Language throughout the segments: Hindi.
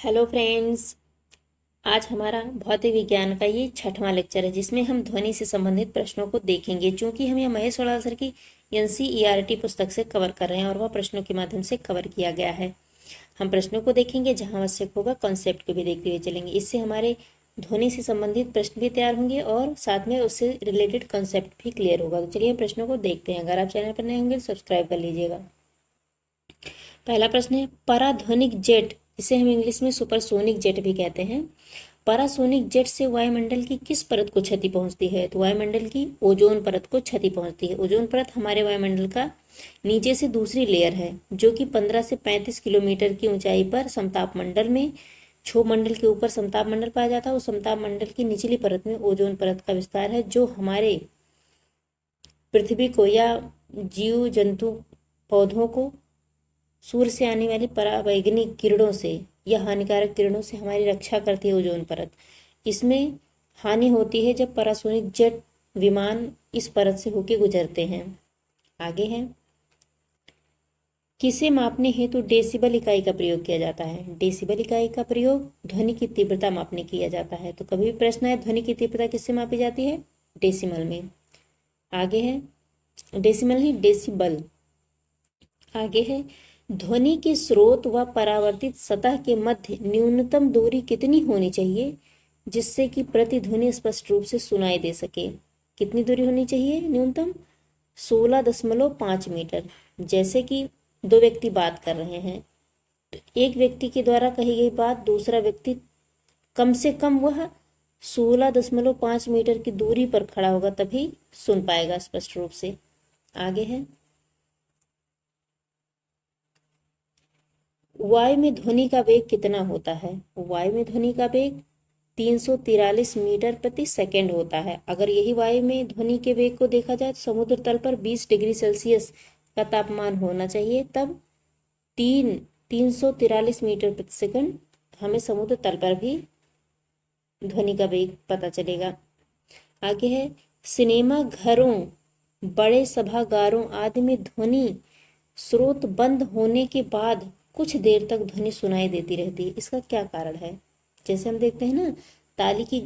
Hello friends. आज हमारा भौतिक विज्ञान का ये छठवां लेक्चर है जिसमें हम ध्वनि से संबंधित प्रश्नों को देखेंगे। चूंकि हम यह महेश वड़ाल सर की एनसीईआरटी पुस्तक से कवर कर रहे हैं और वह प्रश्नों के माध्यम से कवर किया गया है। हम प्रश्नों को देखेंगे, जहां आवश्यक होगा कॉन्सेप्ट को भी देखते हुए चलेंगे। इससे हमारे ध्वनि से संबंधित प्रश्न भी तैयार होंगे और साथ में उससे रिलेटेड कॉन्सेप्ट भी क्लियर होगा। तो चलिए हम प्रश्नों को देखते हैं। अगर आप चैनल पर नए होंगे तो सब्सक्राइब कर लीजिएगा। पहला प्रश्न है, पराध्वनिक जेट, इसे हम इंग्लिश में सुपरसोनिक जेट भी कहते हैं, परासोनिक जेट से वायुमंडल की किस परत को क्षति पहुंचती है? तो वायुमंडल की ओजोन परत को क्षति पहुंचती है। ओजोन परत हमारे वायुमंडल का नीचे से दूसरी लेयर है जो कि 15 से 35 किलोमीटर की ऊंचाई पर समताप मंडल में, क्षोभ मंडल के ऊपर समताप मंडल पाया जाता है। उस समताप मंडल की निचली परत में ओजोन परत का विस्तार है जो हमारे पृथ्वी को या जीव जंतु पौधों को सूर्य से आने वाली परावैंगनिक किरणों से या हानिकारक किरणों से हमारी रक्षा करती है ओजोन परत। इसमें हानि होती है जब परासोनिक जेट विमान इस परत से होकर गुजरते हैं। आगे है, किसे मापने हेतु डेसिबल इकाई का प्रयोग किया जाता है? डेसिबल इकाई का प्रयोग ध्वनि की तीव्रता मापने किया जाता है। तो कभी भी प्रश्न है ध्वनि की तीव्रता किससे मापी जाती है? डेसिमल में। आगे है, डेसिमल ही डेसिबल। आगे है, ध्वनि के स्रोत व परावर्तित सतह के मध्य न्यूनतम दूरी कितनी होनी चाहिए जिससे कि प्रतिध्वनि स्पष्ट रूप से सुनाई दे सके? कितनी दूरी होनी चाहिए न्यूनतम? 16.5 मीटर। जैसे कि दो व्यक्ति बात कर रहे हैं तो एक व्यक्ति के द्वारा कही गई बात दूसरा व्यक्ति कम से कम वह 16.5 मीटर की दूरी पर खड़ा होगा तभी सुन पाएगा स्पष्ट रूप से। आगे है, वायु में ध्वनि का वेग कितना होता है? वायु में ध्वनि का वेग 343 मीटर प्रति सेकंड होता है। अगर यही वायु में ध्वनि के वेग को देखा जाए तो समुद्र तल पर 20 डिग्री सेल्सियस का तापमान होना चाहिए, तब 343 मीटर प्रति सेकंड हमें समुद्र तल पर भी ध्वनि का वेग पता चलेगा। आगे है, सिनेमा घरों, बड़े सभागारों आदि में ध्वनि स्रोत बंद होने के बाद कुछ देर तक ध्वनि सुनाई देती रहती है। इसका क्या कारण है? जैसे हम देखते हैं ना, ताली की,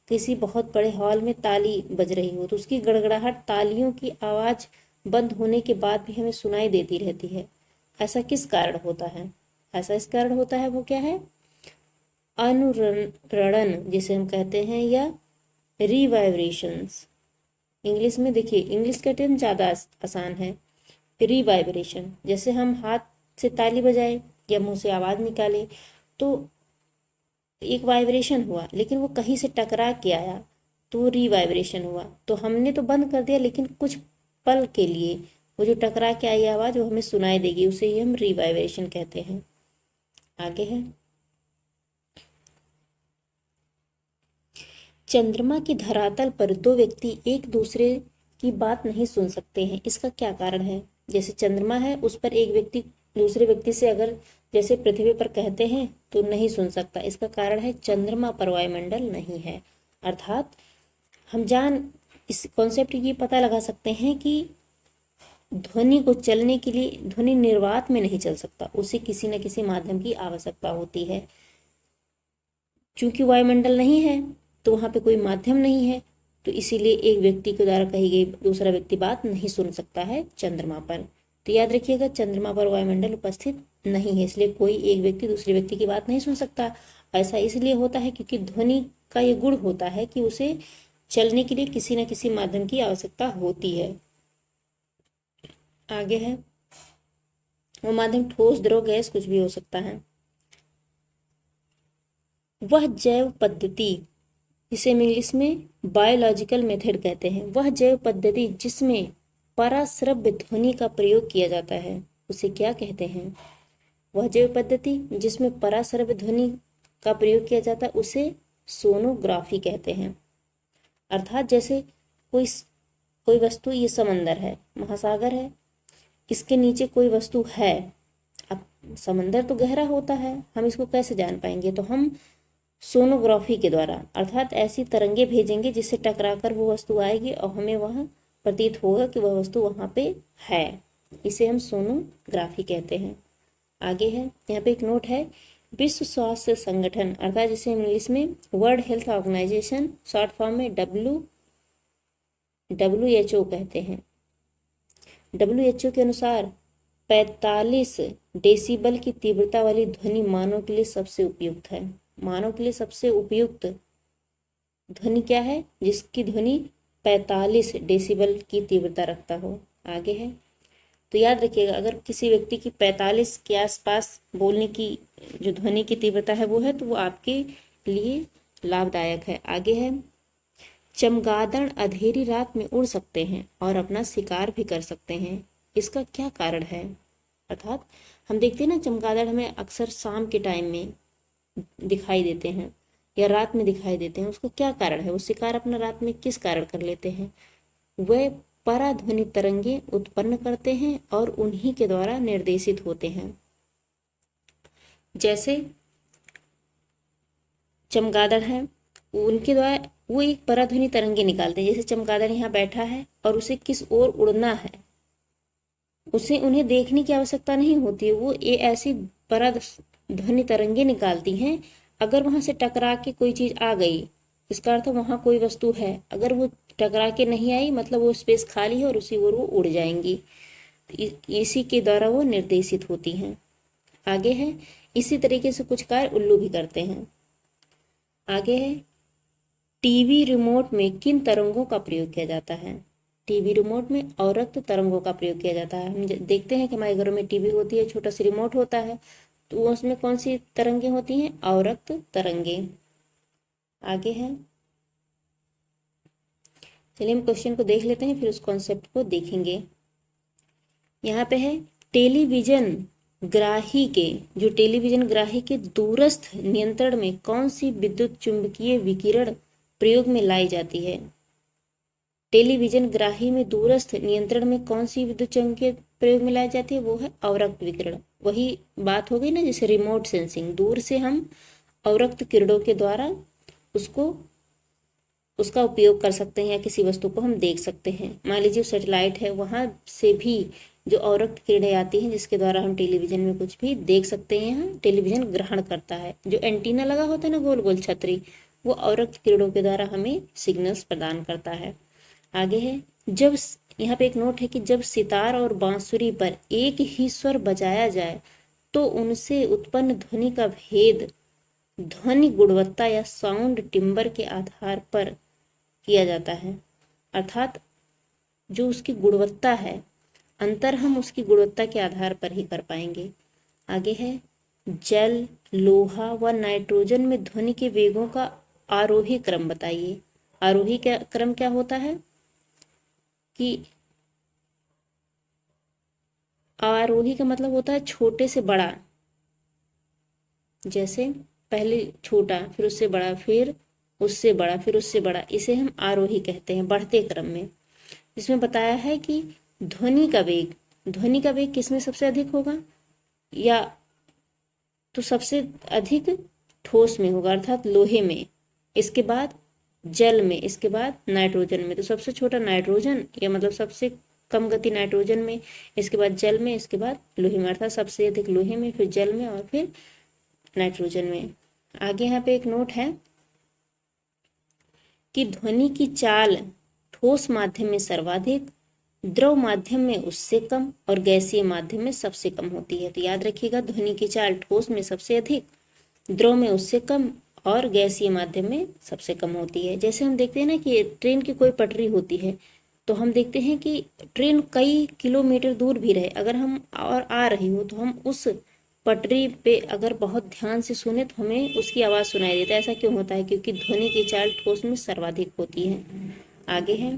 किसी बहुत बड़े हॉल में ताली बज रही हो तो उसकी गड़गड़ाहट, तालियों की आवाज बंद होने के बाद भी हमें सुनाई देती रहती है। ऐसा किस कारण होता है? ऐसा इस कारण होता है, वो क्या है? अनुरणन जिसे हम कहते हैं, या रिवाइब्रेशंस। इंग्लिश में देखिए, इंग्लिश का टर्म ज़्यादा आसान है। रिवाइब्रेशन, जैसे हम हाथ से ताली बजाए या मुंह से आवाज निकाले तो एक वाइब्रेशन हुआ, लेकिन वो कहीं से टकरा के आया तो रिवाइब्रेशन हुआ। तो हमने तो बंद कर दिया लेकिन कुछ पल के लिए वो जो टकरा के आई आवाज वो हमें सुनाई देगी, उसे ही हम रिवाइब्रेशन कहते हैं। आगे है, चंद्रमा की धरातल पर दो व्यक्ति एक दूसरे की बात नहीं सुन सकते हैं। इसका क्या कारण है? जैसे चंद्रमा है, उस पर एक व्यक्ति दूसरे व्यक्ति से अगर जैसे पृथ्वी पर कहते हैं तो नहीं सुन सकता। इसका कारण है चंद्रमा पर वायुमंडल नहीं है। अर्थात हम इस कॉन्सेप्ट की पता लगा सकते हैं कि ध्वनि को चलने के लिए ध्वनि निर्वात में नहीं चल सकता, उसे किसी न किसी माध्यम की आवश्यकता होती है। चूंकि वायुमंडल नहीं है तो वहां पे कोई माध्यम नहीं है, तो इसीलिए एक व्यक्ति के द्वारा कही गई दूसरा व्यक्ति बात नहीं सुन सकता है चंद्रमा पर। तो याद रखिएगा, चंद्रमा पर वायुमंडल उपस्थित नहीं है, इसलिए कोई एक व्यक्ति दूसरे व्यक्ति की बात नहीं सुन सकता। ऐसा इसलिए होता है क्योंकि ध्वनि का ये गुण होता है कि उसे चलने के लिए किसी न किसी माध्यम की आवश्यकता होती है। आगे है, वो माध्यम ठोस, द्रव, गैस कुछ भी हो सकता है। वह जैव पद्धति, इसे हम इंग्लिश में बायोलॉजिकल मेथड कहते हैं, वह जैव पद्धति जिसमें पराश्रव्य ध्वनि का प्रयोग किया जाता है उसे क्या कहते हैं? वह जैव पद्धति जिसमें पराश्रव्य ध्वनि का प्रयोग किया जाता है उसे सोनोग्राफी कहते हैं। अर्थात जैसे कोई वस्तु, ये समंदर है, महासागर है, इसके नीचे कोई वस्तु है। अब समंदर तो गहरा होता है, हम इसको कैसे जान पाएंगे? तो हम सोनोग्राफी के द्वारा, अर्थात ऐसी तरंगे भेजेंगे जिससे टकराकर वो वस्तु आएगी और हमें वह प्रतीत होगा कि वह वस्तु वहां पे है। इसे हम सोनोग्राफी कहते हैं। आगे है, यहाँ पे एक नोट है, विश्व स्वास्थ्य संगठन अर्थात जिसे इंग्लिश में world health organisation short form में WHO कहते हैं। WHO के अनुसार 45 डेसिबल की तीव्रता वाली ध्वनि मानव के लिए सबसे उपयुक्त है। मानव के लिए सबसे उपयुक्त ध्वनि क्या है? जिसकी ध्वनि 45 डेसिबल की तीव्रता रखता हो। आगे है, तो याद रखिएगा, अगर किसी व्यक्ति की 45 के आसपास बोलने की जो ध्वनि की तीव्रता है वो है, तो वो आपके लिए लाभदायक है। आगे है, चमगादड़ अंधेरी रात में उड़ सकते हैं और अपना शिकार भी कर सकते हैं, इसका क्या कारण है? अर्थात हम देखते हैं ना, चमगादड़ हमें अक्सर शाम के टाइम में दिखाई देते हैं या रात में दिखाई देते हैं, उसका क्या कारण है? वो शिकार अपना रात में किस कारण कर लेते हैं? वे पराध्वनि तरंगे उत्पन्न करते हैं और उन्हीं के द्वारा निर्देशित होते हैं। जैसे चमगादड़ है, उनके द्वारा वो एक पराध्वनि तरंगे निकालते हैं। जैसे चमगादड़ यहाँ बैठा है और उसे किस ओर उड़ना है, उसे उन्हें देखने की आवश्यकता नहीं होती है, वो ये ऐसी पराध्वनि तरंगे निकालती हैं। अगर वहां से टकरा के कोई चीज आ गई, इसका अर्थ वहां कोई वस्तु है। अगर वो टकरा के नहीं आई, मतलब वो स्पेस खाली है और उसी ओर वो उड़ जाएंगी। इसी के द्वारा वो निर्देशित होती हैं। आगे है, इसी तरीके से कुछ कार्य उल्लू भी करते हैं। आगे है, टीवी रिमोट में किन तरंगों का प्रयोग किया जाता है? टीवी रिमोट में अवरक्त तरंगों का प्रयोग किया जाता है। हम देखते हैं कि हमारे घरों में टीवी होती है, छोटा सा रिमोट होता है, तो उसमें कौन सी तरंगे होती हैं? अवरक्त तरंगे। आगे है, चलिए हम क्वेश्चन को देख लेते हैं, फिर उस कॉन्सेप्ट को देखेंगे। यहाँ पे है, टेलीविजन ग्राही के दूरस्थ नियंत्रण में कौन सी विद्युत चुंबकीय विकिरण प्रयोग में लाई जाती है? टेलीविजन ग्राही में दूरस्थ नियंत्रण में कौन सी विद्युत चुंबकीय प्रयोग में लाई जाती है? वो है अवरक्त विकिरण। वही बात हो गई ना, जैसे रिमोट सेंसिंग, दूर से हम अवरक्त किरणों के द्वारा उसका उपयोग कर सकते हैं या किसी वस्तु को हम देख सकते हैं। मान लीजिए सैटेलाइट है, वहां से भी जो अवरक्त किरणें आती हैं जिसके द्वारा हम टेलीविजन में कुछ भी देख सकते हैं, हम टेलीविजन ग्रहण करता है। जो एंटीना लगा होता है ना, गोल गोल छतरी, वो अवरक्त किरणों के द्वारा हमें सिग्नल्स प्रदान करता है। आगे है, जब यहाँ पे एक नोट है कि जब सितार और बांसुरी पर एक ही स्वर बजाया जाए तो उनसे उत्पन्न ध्वनि का भेद ध्वनि गुणवत्ता या साउंड टिम्बर के आधार पर किया जाता है। अर्थात जो उसकी गुणवत्ता है, अंतर हम उसकी गुणवत्ता के आधार पर ही कर पाएंगे। आगे है, जल, लोहा व नाइट्रोजन में ध्वनि के वेगों का आरोही क्रम बताइए। आरोही का क्रम क्या होता है कि आरोही का मतलब होता है छोटे से बड़ा, जैसे पहले छोटा, फिर उससे बड़ा, फिर उससे बड़ा, फिर उससे बड़ा, इसे हम आरोही कहते हैं, बढ़ते क्रम में। इसमें बताया है कि ध्वनि का वेग किसमें सबसे अधिक होगा? या तो सबसे अधिक ठोस में होगा, अर्थात लोहे में, इसके बाद जल में, इसके बाद नाइट्रोजन में। तो सबसे छोटा नाइट्रोजन, या मतलब सबसे कम गति नाइट्रोजन में, इसके बाद जल में, इसके बाद लोहे में, अर्थात सबसे अधिक लोहे में, फिर जल में और फिर नाइट्रोजन में। आगे यहाँ पे एक नोट है कि ध्वनि की चाल ठोस माध्यम में सर्वाधिक, द्रव माध्यम में उससे कम और गैसीय माध्यम में सबसे कम होती है। तो याद रखिएगा, ध्वनि की चाल ठोस में सबसे अधिक, द्रव में उससे कम और गैसीय माध्यम में सबसे कम होती है। जैसे हम देखते हैं ना कि ट्रेन की कोई पटरी होती है, तो हम देखते हैं कि ट्रेन कई किलोमीटर दूर भी रहे, अगर हम और आ रही हो, तो हम उस पटरी पे अगर बहुत ध्यान से सुने तो हमें उसकी आवाज़ सुनाई देता है। ऐसा क्यों होता है? क्योंकि ध्वनि की चाल ठोस में सर्वाधिक होती है। आगे है,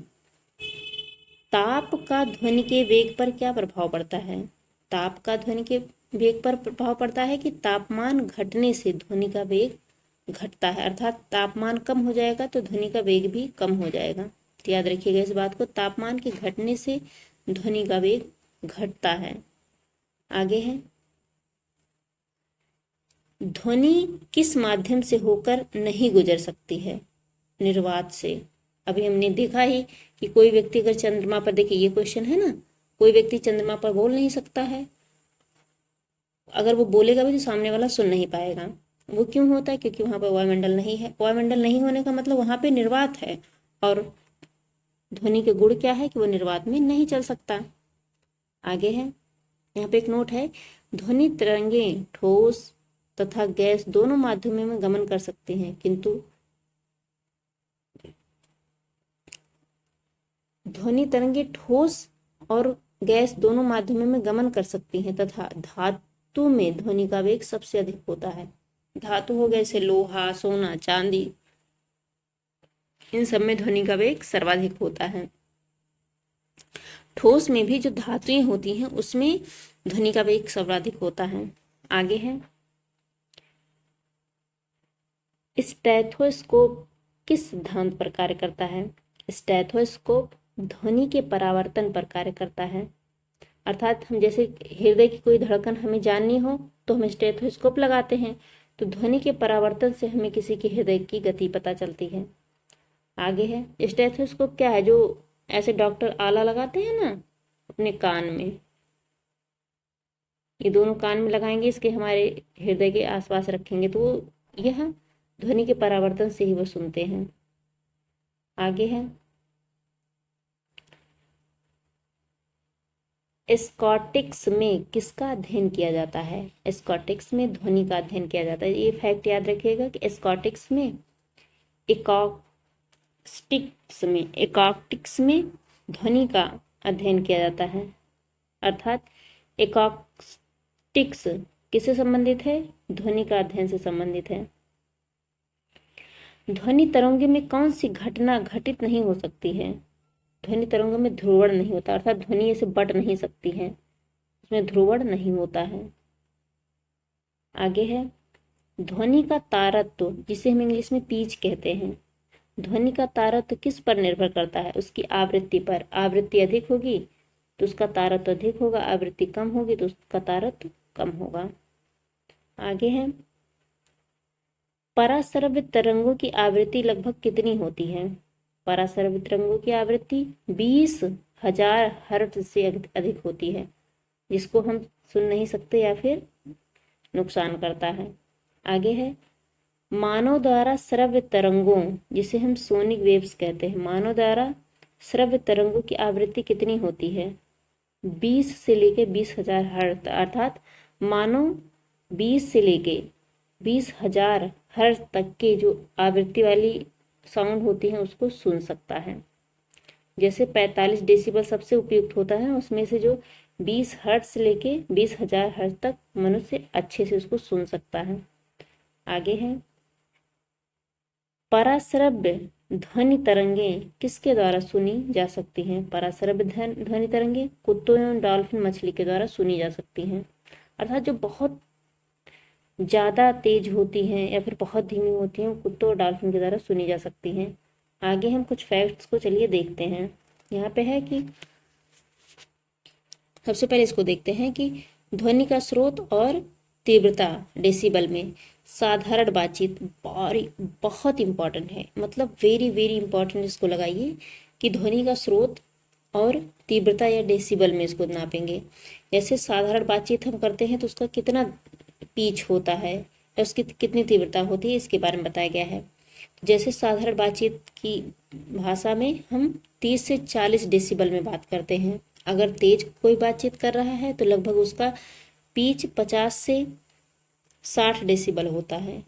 ताप का ध्वनि के वेग पर क्या प्रभाव पड़ता है? ताप का ध्वनि के वेग पर प्रभाव पड़ता है कि तापमान घटने से ध्वनि का वेग घटता है, अर्थात तापमान कम हो जाएगा तो ध्वनि का वेग भी कम हो जाएगा। तो याद रखिएगा इस बात को, तापमान के घटने से ध्वनि का वेग घटता है। आगे है, ध्वनि किस माध्यम से होकर नहीं गुजर सकती है? निर्वात से। अभी हमने देखा ही कि कोई व्यक्ति अगर चंद्रमा पर, देखिए ये क्वेश्चन है ना, कोई व्यक्ति चंद्रमा पर बोल नहीं सकता है, अगर वो बोलेगा भी तो सामने वाला सुन नहीं पाएगा। वो क्यों होता है? क्योंकि वहाँ पर वायुमंडल नहीं है। वायुमंडल नहीं होने का मतलब वहाँ पे निर्वात है, और ध्वनि के गुण क्या है कि वो निर्वात में नहीं चल सकता। आगे है, यहाँ पे एक नोट है, ध्वनि तरंगे ठोस तथा गैस दोनों माध्यमों में गमन कर सकती हैं, किंतु ध्वनि तरंगे ठोस और गैस दोनों माध्यमों में गमन कर सकती हैं, तथा धातु में ध्वनि का वेग सबसे अधिक होता है। धातु हो गए जैसे लोहा, सोना, चांदी, इन सब में ध्वनि का वेग सर्वाधिक होता है। ठोस में भी जो धातुएं होती हैं उसमें ध्वनि का वेग सर्वाधिक होता है। आगे है, स्टेथोस्कोप किस सिद्धांत पर कार्य करता है? स्टेथोस्कोप ध्वनि के परावर्तन पर कार्य करता है। अर्थात हम जैसे हृदय की कोई धड़कन हमें जाननी हो तो हम स्टेथोस्कोप लगाते हैं, तो ध्वनि के परावर्तन से हमें किसी के हृदय की गति पता चलती है। आगे है, स्टेथोस्कोप क्या है? जो ऐसे डॉक्टर आला लगाते हैं ना अपने कान में, ये दोनों कान में लगाएंगे, इसके हमारे हृदय के आसपास रखेंगे, तो यह ध्वनि के परावर्तन से ही वो सुनते हैं। आगे है, स्कॉटिक्स में किसका अध्ययन किया जाता है? स्कॉटिक्स में ध्वनि का अध्ययन किया जाता है। ये फैक्ट याद रखिएगा कि स्कॉटिक्स में एकॉक्टिक्स में ध्वनि का अध्ययन किया जाता है। अर्थात एकॉक्टिक्स किससे संबंधित है? ध्वनि का अध्ययन से संबंधित है। ध्वनि तरंगों में कौन सी घटना घटित नहीं हो सकती है? ध्वनि तरंगों में ध्रुवण नहीं होता, अर्थात ध्वनि ऐसे बट नहीं सकती है, उसमें ध्रुवण नहीं होता है। आगे है, ध्वनि का तारत्व जिसे हम इंग्लिश में पिच कहते हैं, ध्वनि का तारत्व किस पर निर्भर करता है? उसकी आवृत्ति पर। आवृत्ति अधिक होगी तो उसका तारत्व अधिक होगा, आवृत्ति कम होगी तो उसका तारत्व कम होगा। आगे है, पराश्रव्य तरंगों की आवृत्ति लगभग कितनी होती है? पराश्रव्य तरंगों की आवृत्ति 20,000 हर्ट्ज से अधिक होती है, जिसको हम सुन नहीं सकते या फिर नुकसान करता है। आगे है, मानव द्वारा श्रव्य तरंगों जिसे हम सोनिक वेव्स कहते हैं, मानव द्वारा श्रव्य तरंगों की आवृत्ति कितनी होती है? 20 से लेके 20,000 हर्ट्ज, अर्थात मानव 20 से लेके 20,000 हर्ट्ज तक के जो आवृत्ति वाली साउंड होती है उसको सुन सकता है। जैसे 45 डेसिबल सबसे उपयुक्त होता है, उसमें से जो 20 हर्ट्ज से लेके 20,000 हर्ट्ज तक मनुष्य अच्छे से उसको सुन सकता है। आगे है, पराश्रव्य ध्वनि तरंगे किसके द्वारा सुनी जा सकती हैं? पराश्रव्य ध्वनि तरंगे कुत्तों एवं डॉल्फिन मछली के द्वारा सुनी जा सकती हैं। अर्थात जो बहुत ज़्यादा तेज होती हैं या फिर बहुत धीमी होती हैं, कुत्तों और डॉल्फिन के द्वारा सुनी जा सकती हैं। आगे हम कुछ फैक्ट्स को चलिए देखते हैं। यहाँ पे है कि सबसे पहले इसको देखते हैं कि ध्वनि का स्रोत और तीव्रता डेसिबल में। साधारण बातचीत बहुत इंपॉर्टेंट है, मतलब वेरी वेरी इंपॉर्टेंट, इसको लगाइए कि ध्वनि का स्रोत और तीव्रता या डेसिबल में इसको नापेंगे। जैसे साधारण बातचीत हम करते हैं तो उसका कितना पिच होता है या उसकी कितनी तीव्रता होती है, इसके बारे में बताया गया है। जैसे साधारण बातचीत की भाषा में हम 30 से 40 डेसिबल में बात करते हैं। अगर तेज कोई बातचीत कर रहा है तो लगभग उसका पिच 50 से 60 डेसिबल होता है।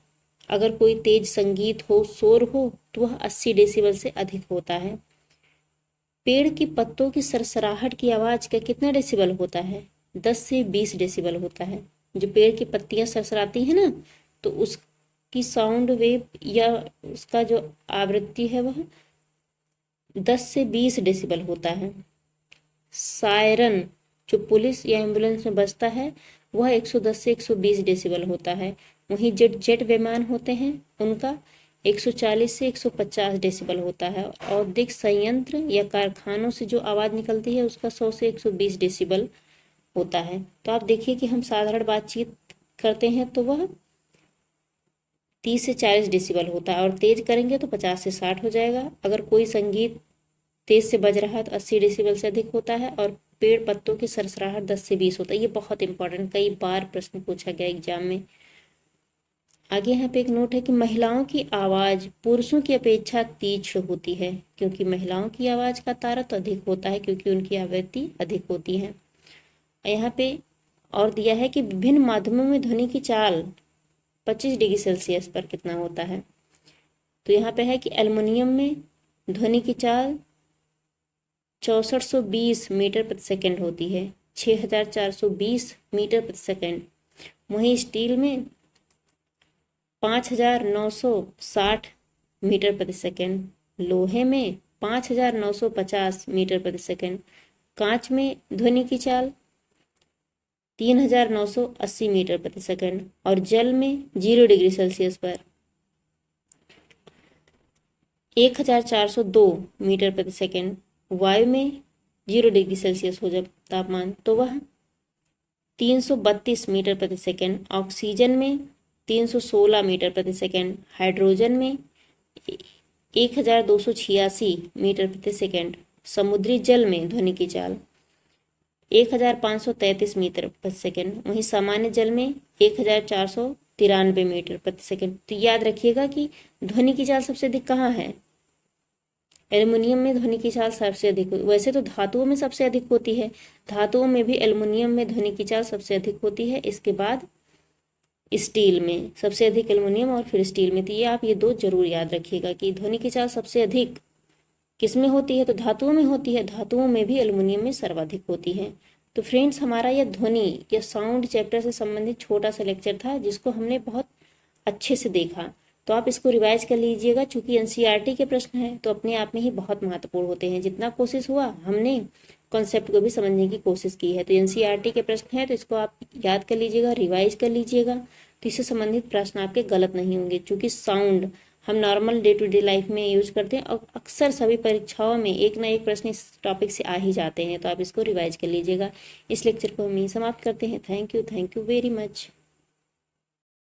अगर कोई तेज संगीत हो, शोर हो, तो वह 80 डेसिबल से अधिक होता है। पेड़ की पत्तों की सरसराहट की आवाज का कितना डेसिबल होता है? 10 से 20 डेसिबल होता है। जो पेड़ की पत्तियां सरसराती है ना, तो उसकी साउंड वेव या उसका जो आवृत्ति है वह 10 से 20 डेसिबल होता है। सायरन जो पुलिस या एम्बुलेंस में बजता है वह 110 से 120 डेसिबल होता है। वहीं जेट विमान होते हैं उनका 140 से 150 डेसिबल होता है। औद्योगिक संयंत्र या कारखानों से जो आवाज़ निकलती है उसका 100 से 120 डेसिबल होता है। तो आप देखिए कि हम साधारण बातचीत करते हैं तो वह 30 से 40 डेसिबल होता है, और तेज करेंगे तो 50 से 60 हो जाएगा। अगर कोई संगीत तेज से बज रहा है तो 80 डेसिबल से अधिक होता है, और पेड़ पत्तों की सरसराहट 10 से 20 होता है। ये बहुत इंपॉर्टेंट, कई बार प्रश्न पूछा गया एग्जाम में। आगे यहाँ पे एक नोट है कि महिलाओं की आवाज़ पुरुषों की अपेक्षा तीक्ष्ण होती है, क्योंकि महिलाओं की आवाज़ का तारतम्य अधिक होता है, क्योंकि उनकी आवृत्ति अधिक होती है। यहाँ पे और दिया है कि विभिन्न माध्यमों में ध्वनि की चाल 25 डिग्री सेल्सियस पर कितना होता है। तो यहाँ पे है कि एल्युमिनियम में ध्वनि की चाल 6420 मीटर प्रति सेकंड होती है, 6420 मीटर प्रति सेकंड। वहीं स्टील में 5960 मीटर प्रति सेकंड, लोहे में 5950 मीटर प्रति सेकंड, कांच में ध्वनि की चाल 3980 मीटर प्रति सेकंड और जल में 0 डिग्री सेल्सियस पर 1402 मीटर प्रति सेकंड। वायु में 0 डिग्री सेल्सियस हो जब तापमान तो वह 332 मीटर प्रति सेकंड, ऑक्सीजन में 316 मीटर प्रति सेकंड, हाइड्रोजन में 1286 मीटर प्रति सेकंड, समुद्री जल में ध्वनि की चाल 1533 मीटर प्रति सेकंड, वहीं सामान्य जल में 1493 मीटर प्रति सेकंड। तो याद रखिएगा कि ध्वनि की चाल सबसे अधिक कहाँ है, एल्युमिनियम में ध्वनि की चाल सबसे अधिक होती। वैसे तो धातुओं में सबसे अधिक होती है, धातुओं में भी एल्युमिनियम में ध्वनि की चाल सबसे अधिक होती है, इसके बाद स्टील में सबसे अधिक एल्युमिनियम और फिर स्टील में। तो ये आप ये दो जरूर याद रखिएगा कि ध्वनि की चाल सबसे अधिक किस में होती है, तो धातुओं में होती है, धातुओं में भी एल्युमिनियम में सर्वाधिक होती है। तो फ्रेंड्स, हमारा यह ध्वनि या साउंड चैप्टर से संबंधित छोटा सा लेक्चर था जिसको हमने बहुत अच्छे से देखा। तो आप इसको रिवाइज कर लीजिएगा, चूंकि एनसीईआरटी के प्रश्न हैं तो अपने आप में ही बहुत महत्वपूर्ण होते हैं। जितना कोशिश हुआ हमने कॉन्सेप्ट को भी समझने की कोशिश की है। तो एनसीईआरटी के प्रश्न है तो इसको आप याद कर लीजिएगा, रिवाइज कर लीजिएगा, तो इससे संबंधित प्रश्न आपके गलत नहीं होंगे। चूंकि साउंड हम normal day to day life में यूज करते हैं और अक्सर सभी परीक्षाओं में एक ना एक प्रश्न इस टॉपिक से आ ही जाते हैं। तो आप इसको रिवाइज कर लीजिएगा। इस लेक्चर को हम यहीं समाप्त करते हैं। Thank you very much.